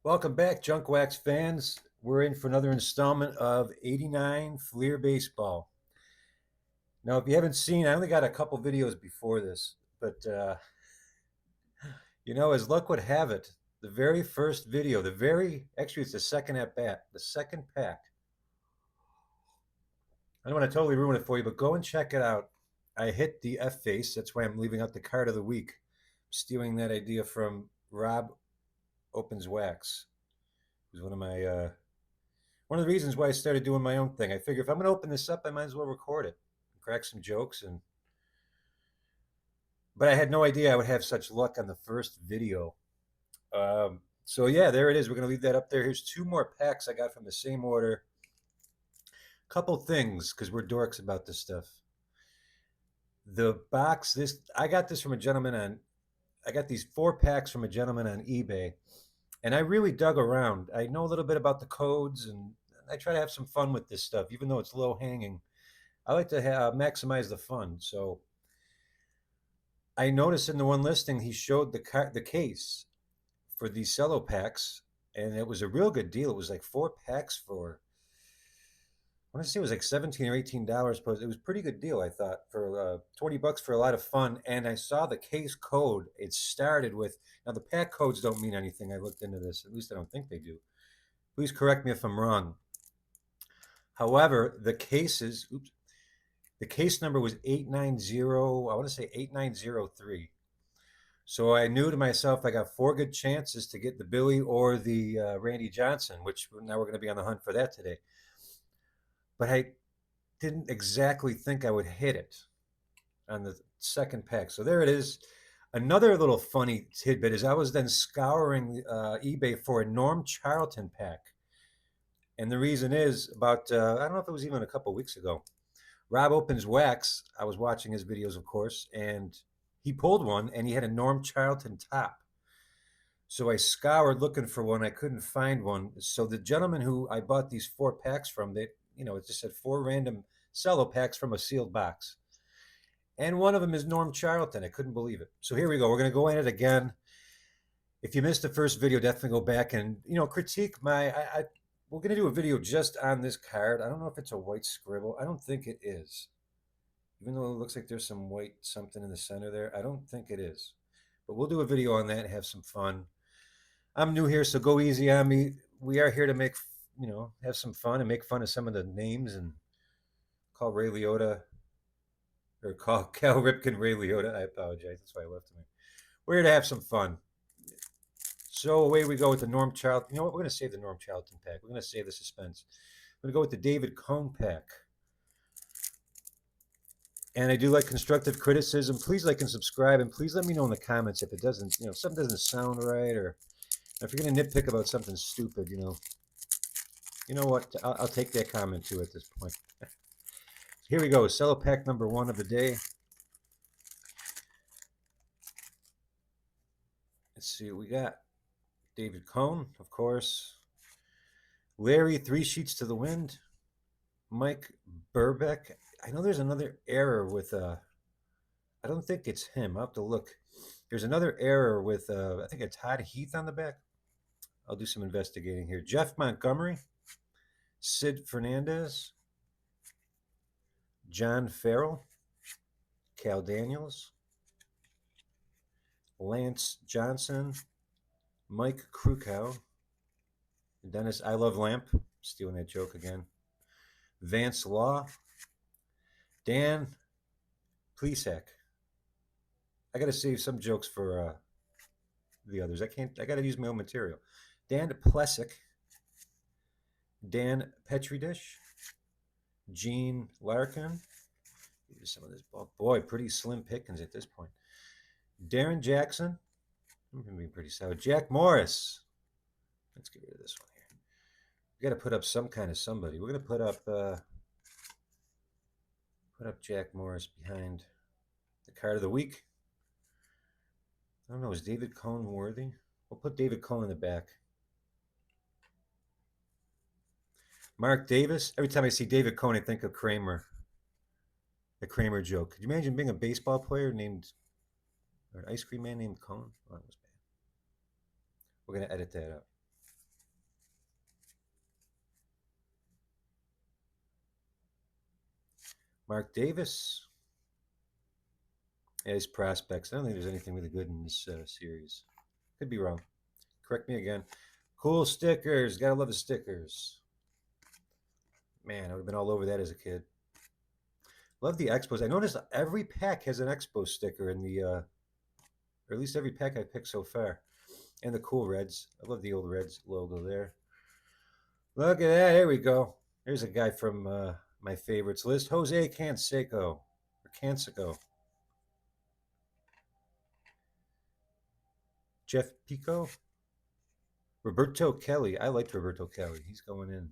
Welcome back, Junk Wax fans. We're in for another installment of 89 Fleer Baseball. Now, if you haven't seen, I only got a couple videos before this, but as luck would have it, the very first video, actually, it's the second at bat, the second pack. I don't want to totally ruin it for you, but go and check it out. I hit the F face. That's why I'm leaving out the card of the week. I'm stealing that idea from Rob Opens Wax, who's one of the reasons why I started doing my own thing. I figure if I'm going to open this up, I might as well record it, crack some jokes, but I had no idea I would have such luck on the first video. So yeah, there it is. We're going to leave that up there. Here's two more packs I got from the same order. Couple things, because we're dorks about this stuff. The box, I got this from a gentleman I got these 4 packs from a gentleman on eBay, and I really dug around. I know a little bit about the codes, and I try to have some fun with this stuff, even though it's low hanging. I like to maximize the fun. So I noticed in the one listing he showed the case for these Cello packs, and it was a real good deal. It was like 4 packs for, I want to say it was like $17 or $18, but it was a pretty good deal, I thought, for $20 for a lot of fun. And I saw the case code. It started with, now the pack codes don't mean anything. I looked into this. At least I don't think they do. Please correct me if I'm wrong. However, the case number was 890, I want to say 8903. So I knew to myself I got 4 good chances to get the Billy or the Randy Johnson, which now we're going to be on the hunt for that today. But I didn't exactly think I would hit it on the second pack. So there it is. Another little funny tidbit is I was then scouring eBay for a Norm Charlton pack. And the reason is about, I don't know if it was even a couple weeks ago. Rob Opens Wax, I was watching his videos, of course, and he pulled one and he had a Norm Charlton top. So I scoured looking for one. I couldn't find one. So the gentleman who I bought these 4 packs from, it just said 4 random Cello packs from a sealed box. And one of them is Norm Charlton. I couldn't believe it. So here we go. We're going to go at it again. If you missed the first video, definitely go back and, critique we're going to do a video just on this card. I don't know if it's a white scribble. I don't think it is. Even though it looks like there's some white something in the center there, I don't think it is. But we'll do a video on that and have some fun. I'm new here, so go easy on me. We are here to make, have some fun and make fun of some of the names and call Ray Liotta, or call Cal Ripken Ray Liotta. I apologize. That's why I left him. We're here to have some fun. So away we go with the Norm Charlton. You know what? We're going to save the Norm Charlton pack. We're going to save the suspense. We're going to go with the David Cone pack. And I do like constructive criticism. Please like and subscribe, and please let me know in the comments if it doesn't, something doesn't sound right, or if you're going to nitpick about something stupid, you know what? I'll take that comment too at this point. Here we go. Cello pack number 1 of the day. Let's see what we got. David Cone, of course. Larry, 3 sheets to the wind. Mike Burbeck. I know there's another error with, I don't think it's him. I'll have to look. There's another error with, I think it's Todd Heath on the back. I'll do some investigating here. Jeff Montgomery. Sid Fernandez. John Farrell. Cal Daniels. Lance Johnson. Mike Krukow. Dennis I Love Lamp. Stealing that joke again. Vance Law. Dan Plesac. I got to save some jokes for the others. I got to use my own material. Dan Plesic. Dan Petridish. Gene Larkin. Use some of this bulk. Boy, pretty slim pickings at this point. Darren Jackson. I'm going to be pretty solid. Jack Morris. Let's get rid of this one here. We got to put up some kind of somebody. We're going to put up Jack Morris behind the card of the week. I don't know. Is David Cone worthy? We'll put David Cone in the back. Mark Davis. Every time I see David Cone, I think of Kramer. The Kramer joke. Could you imagine being a baseball player named, or an ice cream man named Cone? Oh, that was bad. We're going to edit that out. Mark Davis. Yeah, his prospects. I don't think there's anything really good in this series. Could be wrong. Correct me again. Cool stickers. Gotta love the stickers. Man, I would have been all over that as a kid. Love the Expos. I noticed every pack has an Expo sticker in the, or at least every pack I picked so far. And the cool Reds. I love the old Reds logo there. Look at that. Here we go. There's a guy from my favorites list. Jose Canseco. Or Canseco. Jeff Pico. Roberto Kelly. I liked Roberto Kelly. He's going in.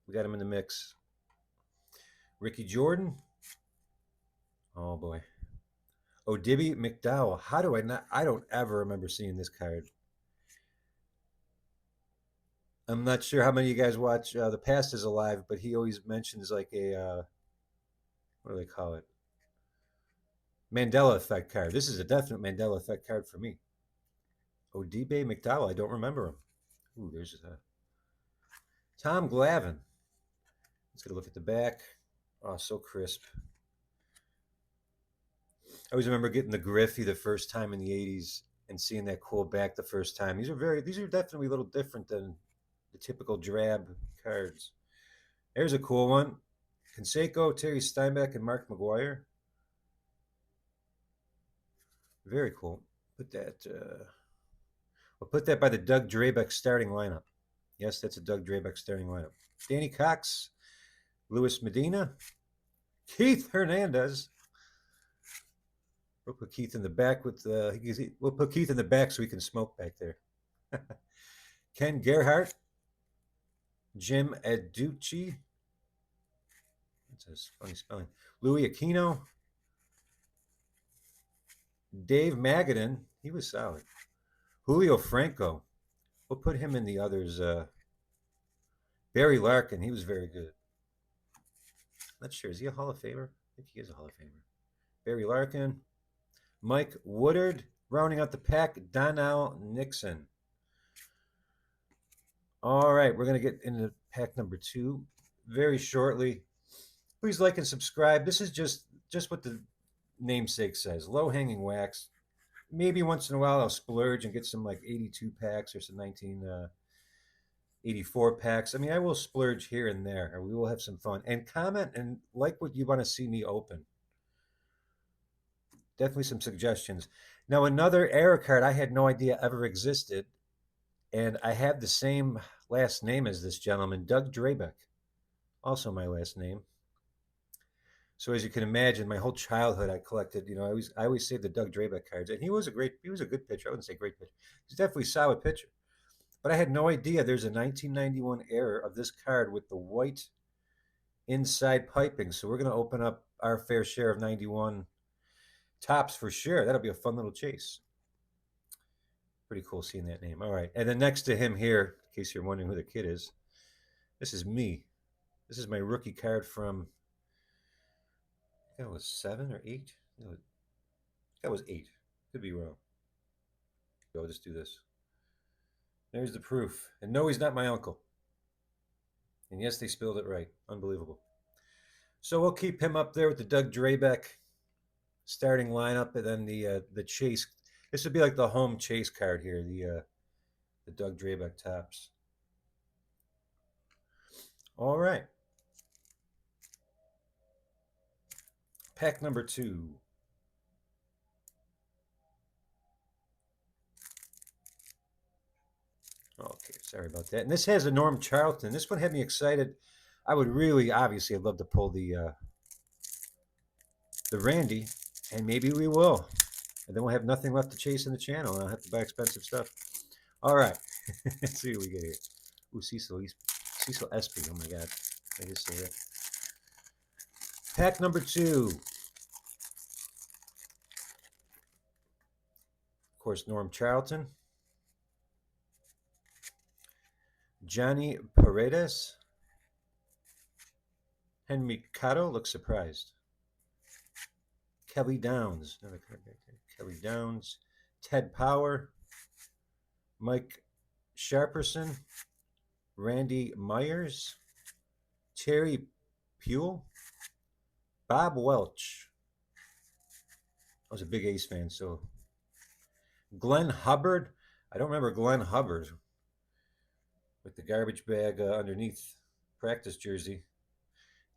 We got him in the mix. Ricky Jordan. Oh boy. Odibby McDowell. How do I not? I don't ever remember seeing this card. I'm not sure how many of you guys watch The Past is Alive, but he always mentions like a, what do they call it? Mandela effect card. This is a definite Mandela effect card for me. Odibbe McDowell. I don't remember him. Ooh, there's Tom Glavine. Let's get a look at the back. Oh, so crisp. I always remember getting the Griffey the first time in the '80s and seeing that cool back the first time. These are definitely a little different than the typical drab cards. There's a cool one. Canseco, Terry Steinbeck, and Mark McGuire. Very cool. Put that. We'll put that by the Doug Drabeck starting lineup. Yes, that's a Doug Drabeck starting lineup. Danny Cox, Luis Medina, Keith Hernandez. We'll put Keith in the back with we'll put Keith in the back so he can smoke back there. Ken Gerhardt, Jim Adducci. That's a funny spelling. Louis Aquino, Dave Magadan. He was solid. Julio Franco. We'll put him in the others. Barry Larkin. He was very good. Not sure. Is he a Hall of Famer? I think he is a Hall of Famer. Barry Larkin. Mike Woodard. Rounding out the pack, Donnell Nixon. All right, we're going to get into pack number 2 very shortly. Please like and subscribe. This is just what the namesake says. Low-hanging wax. Maybe once in a while I'll splurge and get some like 82 packs or some 1984 packs. I mean, I will splurge here and there. We will have some fun. And comment and like what you want to see me open. Definitely some suggestions. Now, another error card I had no idea ever existed, and I have the same last name as this gentleman, Doug Drabeck. Also my last name. So as you can imagine, my whole childhood I collected. I always say the Doug Drabeck cards, and he was a good pitcher. I wouldn't say great pitcher. He's definitely a solid pitcher. But I had no idea there's a 1991 error of this card with the white inside piping. So we're going to open up our fair share of 91 tops for sure. That'll be a fun little chase. Pretty cool seeing that name. All right. And then next to him here, in case you're wondering who the kid is, this is me. This is my rookie card from, I think it was 7 or 8. No, that was 8. Could be wrong. I'll just do this. There's the proof. And no, he's not my uncle. And yes, they spelled it right. Unbelievable. So we'll keep him up there with the Doug Drabeck starting lineup, and then the chase. This would be like the home chase card here, the Doug Drabeck tops. All right. Pack number 2. Okay, sorry about that. And this has a Norm Charlton. This one had me excited. I would really, obviously, I'd love to pull the Randy, and maybe we will. And then we'll have nothing left to chase in the channel, and I'll have to buy expensive stuff. All right. Let's see what we get here. Ooh, Cecil Espy. Oh, my God. I just say that. Pack number 2. Of course, Norm Charlton. Johnny Paredes. Henry Cotto looks surprised. Kelly Downs. Another card back there. Kelly Downs. Ted Power. Mike Sharperson. Randy Myers. Terry Puel. Bob Welch. I was a big Ace fan, so Glenn Hubbard. I don't remember Glenn Hubbard with the garbage bag underneath practice jersey.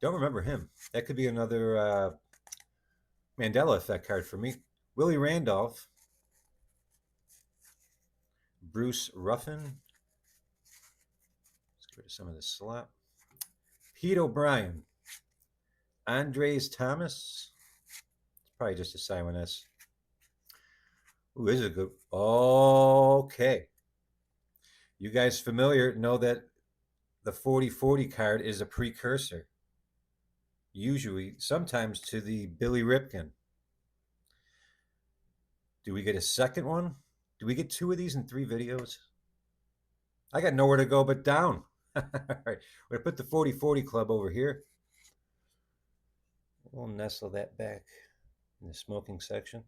Don't remember him. That could be another Mandela effect card for me. Willie Randolph, Bruce Ruffin. Let's get rid of some of the slop. Pete O'Brien, Andres Thomas. It's probably just a silent S. Ooh, this is a good. Okay. You guys familiar know that the 40/40 card is a precursor, usually, sometimes to the Billy Ripken. Do we get a second one? Do we get 2 of these in 3 videos? I got nowhere to go but down. All right, we're gonna put the 40/40 club over here. We'll nestle that back in the smoking section.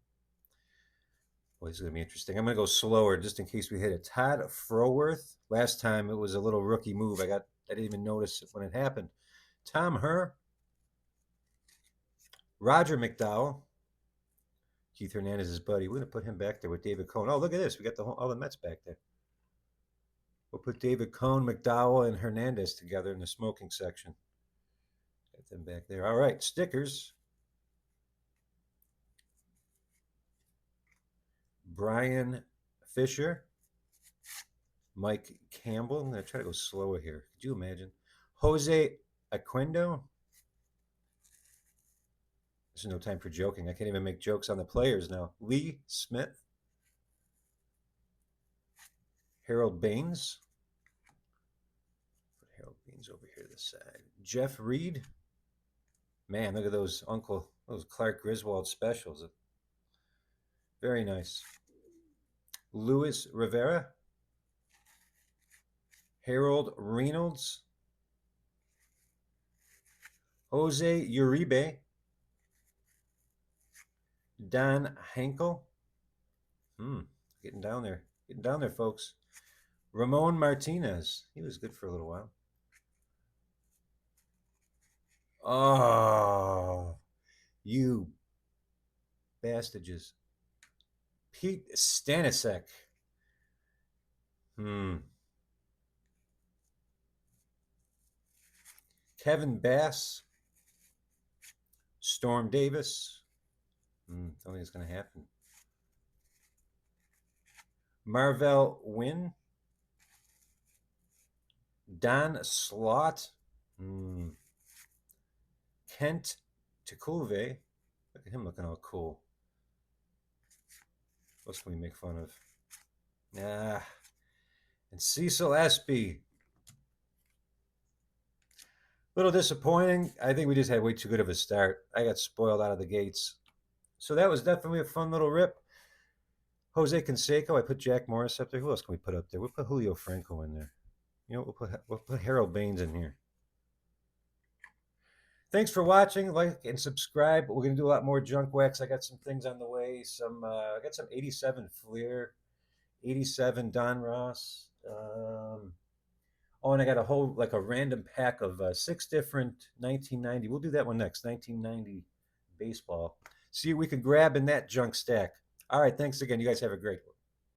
Boy, this is gonna be interesting. I'm gonna go slower just in case we hit it. Todd Froworth. Last time it was a little rookie move. I didn't even notice it when it happened. Tom Herr, Roger McDowell, Keith Hernandez's buddy. We're gonna put him back there with David Cohn. Oh, look at this. We got all the Mets back there. We'll put David Cohn, McDowell, and Hernandez together in the smoking section. Got them back there. All right, stickers. Brian Fisher, Mike Campbell. I'm going to try to go slower here. Could you imagine? Jose Aquendo. There's no time for joking. I can't even make jokes on the players now. Lee Smith. Harold Baines. Put Harold Baines over here to the side. Jeff Reed. Man, look at those those Clark Griswold specials. Very nice. Luis Rivera. Harold Reynolds. Jose Uribe. Don Henkel. Getting down there. Getting down there, folks. Ramon Martinez. He was good for a little while. Oh, you bastages. Pete Stanisek. Kevin Bass. Storm Davis. Don't think it's going to happen. Marvell Wynn. Don Slott. Kent Tekulve. Look at him looking all cool. What else can we make fun of? And Cecil Espy. Little disappointing. I think we just had way too good of a start. I got spoiled out of the gates. So that was definitely a fun little rip. Jose Canseco. I put Jack Morris up there. Who else can we put up there? We'll put Julio Franco in there. You know, we'll put Harold Baines in here. Thanks for watching. Like and subscribe. We're gonna do a lot more junk wax. I got some things on the way. I got some 87 Fleer, 87 Don Ross. Oh, and I got a random pack of 6 different 1990. We'll do that one next. 1990 baseball. See what we can grab in that junk stack. All right, thanks again. You guys have a great one.